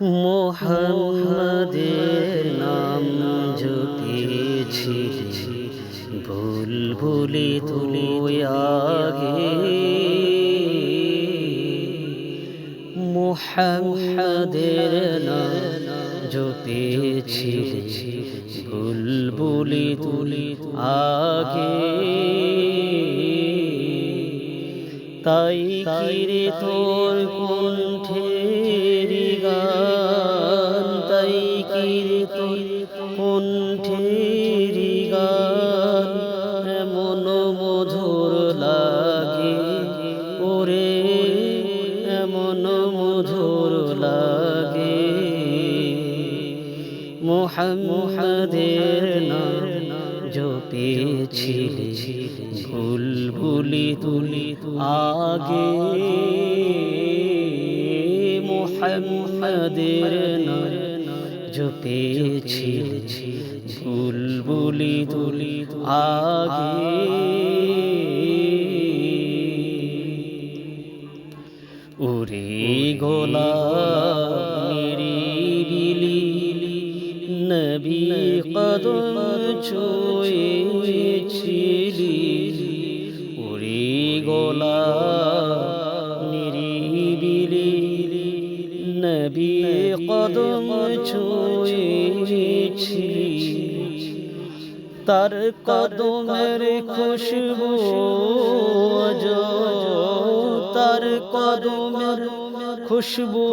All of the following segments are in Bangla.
মোহাম্মদের নাম জপেছি বুলবুলি তুই আগে। মোহাম্মদের নাম জপেছি বুলবুলি তুই আগে। তাই কিরে তোর কণ্ঠের গান, তাই কিরে তোর কণ্ঠের গান এমন মধুর লাগে ওরে, এমন মধুর লাগে। মোহাম্মদের নাম জপেছিলি বুলবুলি তুই আগে। মোহাম্মদের নাম জপেছিলি বুলবুলি তুই আগে। ওরে গোলাম নিরিবিলি নবী কদম ছুঁয়েছিলি। ওরে গোলাম নিরিবিলি নবী কদম ছুঁয়েছিলি। তার কদমের খুশবু তার কদমের খুশবু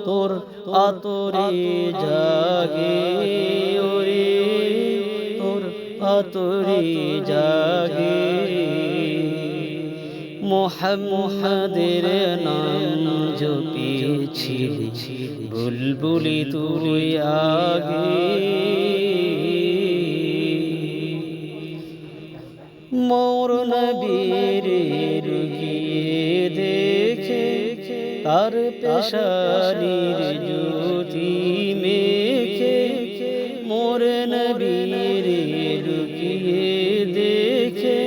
তোর আতরে জাগে ওরে, তোর আতরে জাগে। মোহাম্মদের নাম জপেছিলি বুলবুলি তুই আগে। মোর নবীর রুগিয়ে দেখে তার পেশানির জ্যোতি মেখে। মোর নবীর রুগিয়ে দেখে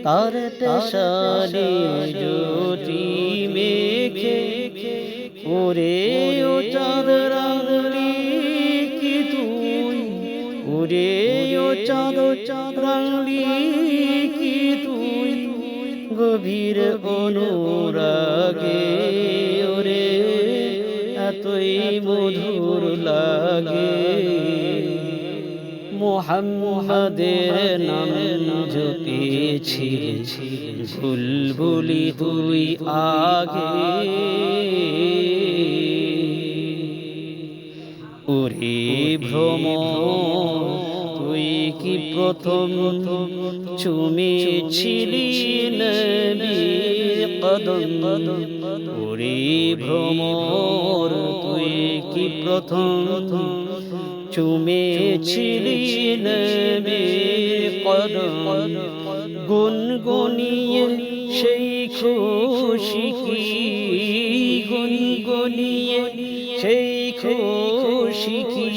তার পেশানির জ্যোতি মেখে। ওরে ও চাঁদ রাঙলি কি তুই, ওরে ও চাঁদ রাঙলি কি তুই গভীর অনুরাগে। ওরে এতই মধুর লাগে। মোহাম্মদের নাম জপেছিলি বুলবুলি তুই আগে। ওরে ভ্রমর তুই কি প্রথম চুমেছিলি নবীর কদম। ওরে ভ্রমর তুই কি প্রথম চুমেছিলি নবীর কদম। গুনগুনিয়ে সেই খুশি কি, গুনগুনিয়ে সেই খুশি কি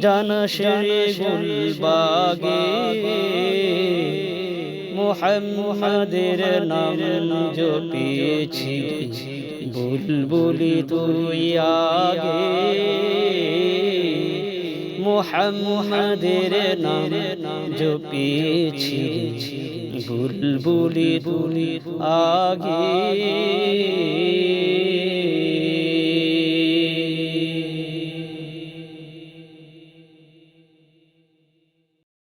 জানাস রে গুলবাগে। মোহাম্মদের নাম জপেছিলি বুলবুলি তুই আগে। মোহাম্মদের নাম জপেছিলি বুলবুলি তুই আগে।